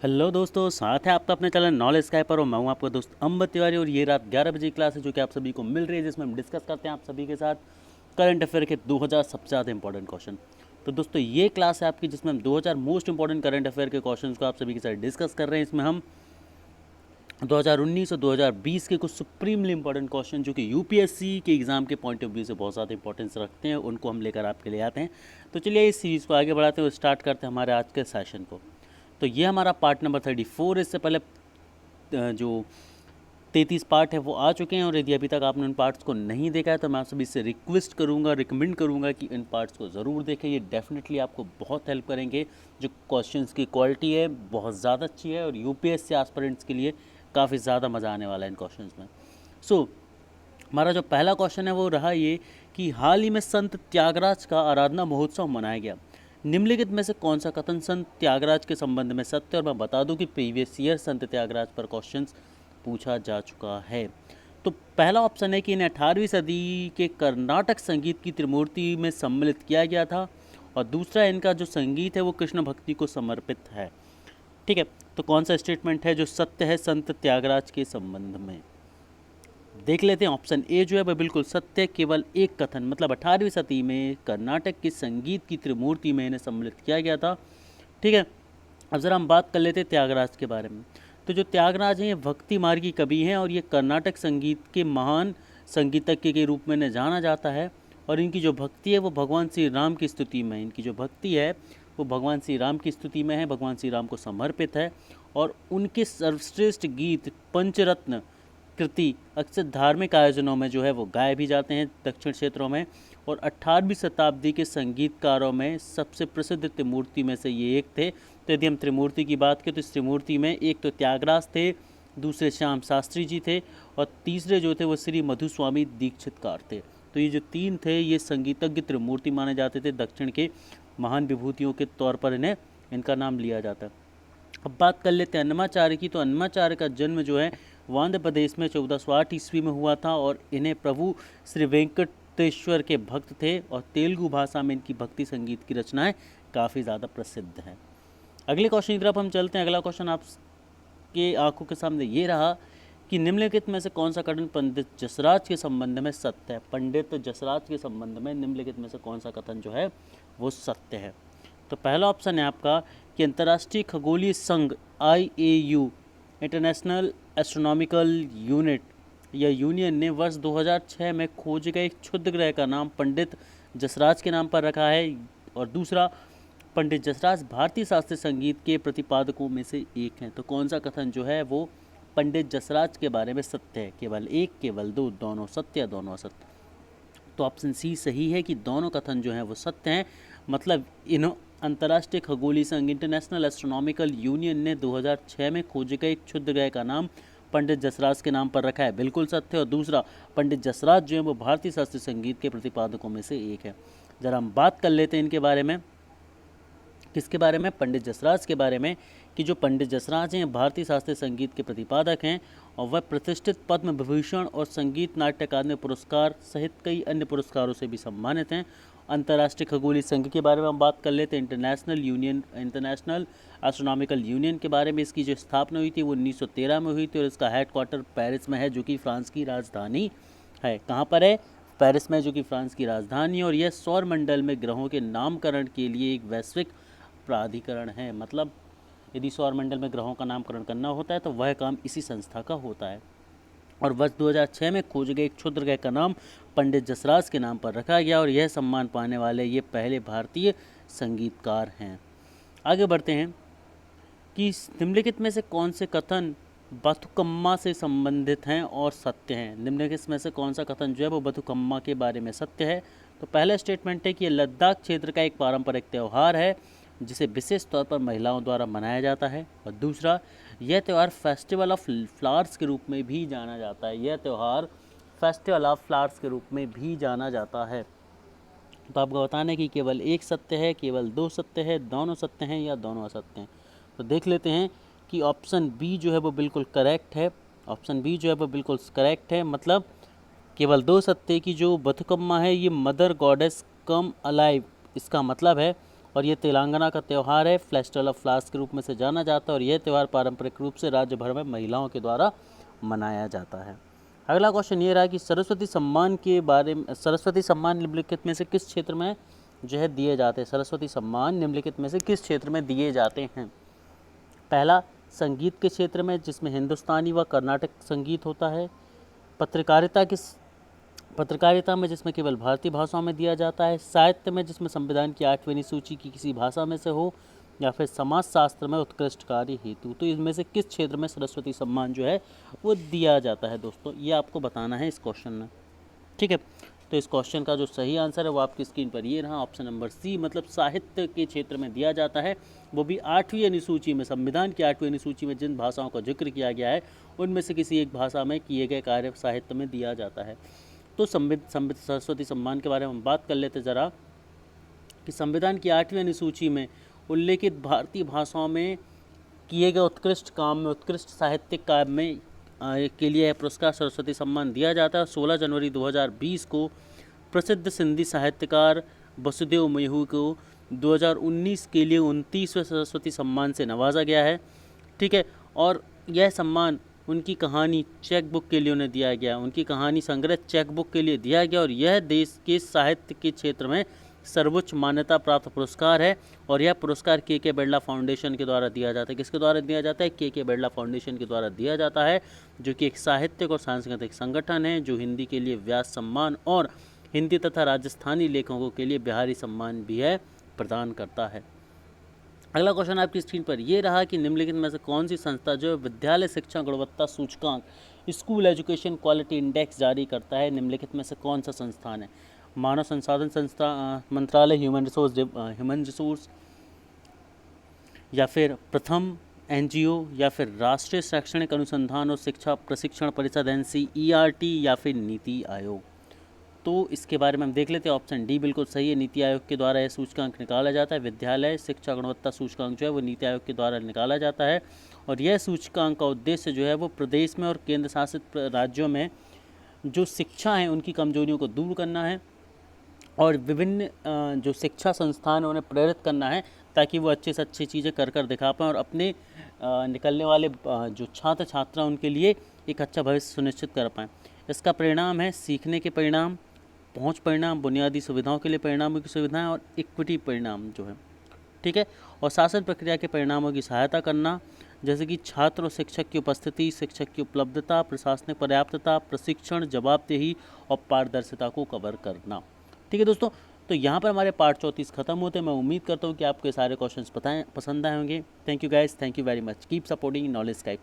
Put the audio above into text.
Hello दोस्तों, साथ है आपका अपने चैनल नॉलेज स्काई पर और मैं हूं आपका दोस्त अम्बत तिवारी। और ये रात 11 बजे की क्लास है जो कि आप सभी को मिल रही है, जिसमें हम डिस्कस करते हैं आप सभी के साथ करंट अफेयर के 2000 सबसे ज़्यादा इंपॉर्टेंट क्वेश्चन। तो दोस्तों ये क्लास है आपकी जिसमें हम 2000 मोस्ट इंपॉर्टेंट करंट अफेयर के क्वेश्चंस को आप सभी के साथ डिस्कस कर रहे हैं। इसमें हम 2019 और 2020 के कुछ सुप्रीमली इंपॉर्टेंट क्वेश्चन जो कि यूपीएससी के एग्ज़ाम के पॉइंट ऑफ व्यू से बहुत ज़्यादा इंपॉर्टेंस रखते हैं, उनको हम लेकर आपके लिए आते हैं। तो चलिए इस सीरीज़ को आगे बढ़ाते हुए स्टार्ट करते हैं हमारे आज के सेशन को। तो ये हमारा पार्ट नंबर 34। इससे पहले जो 33 पार्ट है वो आ चुके हैं, और यदि अभी तक आपने उन पार्ट्स को नहीं देखा है तो मैं आप सभी से रिक्वेस्ट करूंगा, रिकमेंड करूंगा कि इन पार्ट्स को ज़रूर देखें। ये डेफिनेटली आपको बहुत हेल्प करेंगे। जो क्वेश्चंस की क्वालिटी है बहुत ज़्यादा अच्छी है और यूपीएससी एस्पिरेंट्स के लिए काफ़ी ज़्यादा मज़ा आने वाला है इन क्वेश्चंस में। सो हमारा जो पहला क्वेश्चन है वो रहा ये कि हाल ही में संत त्यागराज का आराधना महोत्सव मनाया गया। निम्नलिखित में से कौन सा कथन संत त्यागराज के संबंध में सत्य? और मैं बता दूं कि प्रीवियस ईयर संत त्यागराज पर क्वेश्चंस पूछा जा चुका है। तो पहला ऑप्शन है कि इन्हें 18वीं सदी के कर्नाटक संगीत की त्रिमूर्ति में सम्मिलित किया गया था, और दूसरा इनका जो संगीत है वो कृष्ण भक्ति को समर्पित है। ठीक है, तो कौन सा स्टेटमेंट है जो सत्य है संत त्यागराज के संबंध में? देख लेते हैं। ऑप्शन ए जो है वह बिल्कुल सत्य, केवल एक कथन, मतलब 18वीं सदी में कर्नाटक के संगीत की त्रिमूर्ति में इन्हें सम्मिलित किया गया था। ठीक है, अब ज़रा हम बात कर लेते हैं त्यागराज के बारे में। तो जो त्यागराज हैं ये भक्ति मार्गी कवि हैं, और ये कर्नाटक संगीत के महान संगीतज्ञ के रूप में इन्हें जाना जाता है। और इनकी जो भक्ति है वो भगवान श्री राम की स्तुति में है। इनकी जो भक्ति है वो भगवान श्री राम की स्तुति में है, भगवान श्री राम को समर्पित है। और उनके सर्वश्रेष्ठ गीत पंचरत्न कृति अक्सर धार्मिक आयोजनों में जो है वो गाए भी जाते हैं दक्षिण क्षेत्रों में। और 18वीं शताब्दी के संगीतकारों में सबसे प्रसिद्ध त्रिमूर्ति में से ये एक थे। तो यदि हम त्रिमूर्ति की बात करें तो इस त्रिमूर्ति में एक तो त्यागराज थे, दूसरे श्याम शास्त्री जी थे, और तीसरे जो थे वो श्री मधुस्वामी दीक्षितकार थे। तो ये जो तीन थे ये संगीतज्ञ त्रिमूर्ति माने जाते थे। दक्षिण के महान विभूतियों के तौर पर इनका नाम लिया जाता है। अब बात कर लेते हैं अन्नमाचार्य की। तो अन्नमाचार्य का जन्म जो है वो आंध्र प्रदेश में 1408 ईस्वी में हुआ था, और इन्हें प्रभु श्री वेंकटेश्वर के भक्त थे, और तेलुगु भाषा में इनकी भक्ति संगीत की रचनाएं काफ़ी ज़्यादा प्रसिद्ध हैं। अगले क्वेश्चन की तरफ हम चलते हैं। अगला क्वेश्चन आपके आंखों के सामने ये रहा कि निम्नलिखित में से कौन सा कथन पंडित जसराज के संबंध में सत्य है? पंडित जसराज के संबंध में निम्नलिखित में से कौन सा कथन जो है वो सत्य है? तो पहला ऑप्शन है आपका कि अंतर्राष्ट्रीय खगोलीय संघ IAU इंटरनेशनल एस्ट्रोनॉमिकल यूनिट या यूनियन ने वर्ष 2006 में खोजे गए क्षुद्र ग्रह का नाम पंडित जसराज के नाम पर रखा है। और दूसरा, पंडित जसराज भारतीय शास्त्रीय संगीत के प्रतिपादकों में से एक हैं। तो कौन सा कथन जो है वो पंडित जसराज के बारे में सत्य है? केवल एक, केवल दो, दोनों सत्य या दोनों असत्य? तो ऑप्शन सी सही है कि दोनों कथन जो हैं वो सत्य हैं। मतलब इन अंतर्राष्ट्रीय खगोलीय संघ इंटरनेशनल एस्ट्रोनॉमिकल यूनियन ने 2006 में खोजे गए एक क्षुद्र ग्रह का नाम पंडित जसराज के नाम पर रखा है, बिल्कुल सत्य। और दूसरा, पंडित जसराज जो है वो भारतीय शास्त्रीय संगीत के प्रतिपादकों में से एक है। ज़रा हम बात कर लेते हैं इनके बारे में। किसके बारे में? पंडित जसराज के बारे में। कि जो पंडित जसराज हैं भारतीय शास्त्रीय संगीत के प्रतिपादक हैं, और वह प्रतिष्ठित पद्म विभूषण और संगीत नाट्य अकादमी पुरस्कार सहित कई अन्य पुरस्कारों से भी सम्मानित हैं। अंतर्राष्ट्रीय खगोलीय संघ के बारे में हम बात कर लेते हैं। इंटरनेशनल एस्ट्रोनॉमिकल यूनियन के बारे में। इसकी जो स्थापना हुई थी वो 1913 में हुई थी, और इसका हेडक्वार्टर पेरिस में है जो कि फ्रांस की राजधानी है। कहाँ पर है? पेरिस में, जो कि फ्रांस की राजधानी है। और यह सौर मंडल में ग्रहों के नामकरण के लिए एक वैश्विक प्राधिकरण है। मतलब यदि सौरमंडल में ग्रहों का नामकरण करना होता है तो वह काम इसी संस्था का होता है। और वर्ष 2006 में खोजे गए एक क्षुद्र ग्रह का नाम पंडित जसराज के नाम पर रखा गया, और यह सम्मान पाने वाले ये पहले भारतीय संगीतकार हैं। आगे बढ़ते हैं कि निम्नलिखित में से कौन से कथन बथुकम्मा से संबंधित हैं और सत्य हैं? निम्नलिखित में से कौन सा कथन जो है वो बथुकम्मा के बारे में सत्य है? तो पहला स्टेटमेंट है कि यह लद्दाख क्षेत्र का एक पारंपरिक त्यौहार है जिसे विशेष तौर पर महिलाओं द्वारा मनाया जाता है। और दूसरा, यह त्यौहार फेस्टिवल ऑफ फ्लावर्स के रूप में भी जाना जाता है। यह त्यौहार फेस्टिवल ऑफ फ्लावर्स के रूप में भी जाना जाता है। तो आपको बताना है कि केवल एक सत्य है, केवल दो सत्य है, दोनों सत्य हैं या दोनों असत्य हैं? तो देख लेते हैं कि ऑप्शन बी जो है वो बिल्कुल करेक्ट है। ऑप्शन बी जो है वो बिल्कुल करेक्ट है। मतलब केवल दो सत्य की जो बथुकम्मा है ये मदर गॉडेस कम अलाइव इसका मतलब है, और ये तेलंगाना का त्यौहार है, फेस्टिवल ऑफ फ्लावर्स के रूप में से जाना जाता है, और यह त्यौहार पारंपरिक रूप से राज्य भर में महिलाओं के द्वारा मनाया जाता है। अगला क्वेश्चन ये रहा कि सरस्वती सम्मान के बारे में, सरस्वती सम्मान निम्नलिखित में से किस क्षेत्र में जो है दिए जाते हैं? सरस्वती सम्मान निम्नलिखित में से किस क्षेत्र में दिए जाते हैं? पहला, संगीत के क्षेत्र में, जिसमें हिंदुस्तानी व कर्नाटक संगीत होता है। पत्रकारिता में, जिसमें केवल भारतीय भाषाओं में दिया जाता है। साहित्य में, जिसमें संविधान की 8वीं अनुसूची की किसी भाषा में से हो, या फिर समाज शास्त्र में उत्कृष्ट कार्य हेतु। तो इसमें से किस क्षेत्र में सरस्वती सम्मान जो है वो दिया जाता है दोस्तों, ये आपको बताना है इस क्वेश्चन में। ठीक है, तो इस क्वेश्चन का जो सही आंसर है वो आपकी स्क्रीन पर ये रहा, ऑप्शन नंबर सी, मतलब साहित्य के क्षेत्र में दिया जाता है, वो भी 8वीं अनुसूची में, संविधान की 8वीं अनुसूची में जिन भाषाओं का जिक्र किया गया है उनमें से किसी एक भाषा में किए गए कार्य साहित्य में दिया जाता है। तो सरस्वती सम्मान के बारे में हम बात कर लेते ज़रा, कि संविधान की 8वीं अनुसूची में उल्लेखित भारतीय भाषाओं में किए गए उत्कृष्ट काम में, उत्कृष्ट साहित्यिक काम में के लिए यह पुरस्कार सरस्वती सम्मान दिया जाता है। 16 जनवरी 2020 को प्रसिद्ध सिंधी साहित्यकार वसुदेव मेहू को 2019 के लिए 29वें सरस्वती सम्मान से नवाजा गया है। ठीक है, और यह सम्मान उनकी कहानी चेक बुक के लिए उन्हें दिया गया, उनकी कहानी संग्रह चेक बुक के लिए दिया गया, और यह देश के साहित्य के क्षेत्र में सर्वोच्च मान्यता प्राप्त पुरस्कार है। और यह पुरस्कार के बिरला फाउंडेशन के द्वारा दिया जाता है। किसके द्वारा दिया जाता है? के बिरला फाउंडेशन के द्वारा दिया जाता है, जो कि एक साहित्यिक और सांस्कृतिक संगठन है, जो हिंदी के लिए व्यास सम्मान और हिंदी तथा राजस्थानी लेखकों के लिए बिहारी सम्मान भी है प्रदान करता है। अगला क्वेश्चन आपकी स्क्रीन पर ये रहा कि निम्नलिखित में से कौन सी संस्था जो विद्यालय शिक्षा गुणवत्ता सूचकांक, स्कूल एजुकेशन क्वालिटी इंडेक्स जारी करता है? निम्नलिखित में से कौन सा संस्थान है? मानव संसाधन संस्था मंत्रालय, ह्यूमन रिसोर्स, या फिर प्रथम एनजीओ, या फिर राष्ट्रीय शैक्षणिक अनुसंधान और शिक्षा प्रशिक्षण परिषद NCERT, या फिर नीति आयोग। तो इसके बारे में हम देख लेते हैं। ऑप्शन डी बिल्कुल सही है, नीति आयोग के द्वारा यह सूचकांक निकाला जाता है। विद्यालय शिक्षा गुणवत्ता सूचकांक जो है वो नीति आयोग के द्वारा निकाला जाता है, और यह सूचकांक का उद्देश्य जो है वो प्रदेश में और केंद्र शासित राज्यों में जो शिक्षा है उनकी कमजोरियों को दूर करना है, और विभिन्न जो शिक्षा संस्थान उन्हें प्रेरित करना है, ताकि वो अच्छे से अच्छी चीज़ें कर दिखा पाएँ, और अपने निकलने वाले जो छात्र छात्रा उनके लिए एक अच्छा भविष्य सुनिश्चित कर पाएँ। इसका परिणाम है सीखने के परिणाम, पहुंच परिणाम, बुनियादी सुविधाओं के लिए परिणामों की सुविधाएं, और इक्विटी परिणाम जो है। ठीक है, और शासन प्रक्रिया के परिणामों की सहायता करना, जैसे कि छात्र और शिक्षक की उपस्थिति, शिक्षक की उपलब्धता, प्रशासनिक पर्याप्तता, प्रशिक्षण, जवाबदेही और पारदर्शिता को कवर करना। ठीक है दोस्तों, तो यहाँ पर हमारे पार्ट 34 खत्म होते हैं। मैं उम्मीद करता हूँ कि आपको ये सारे क्वेश्चंस पसंद आए होंगे। Thank you guys, thank you very much, keep supporting knowledge Skype.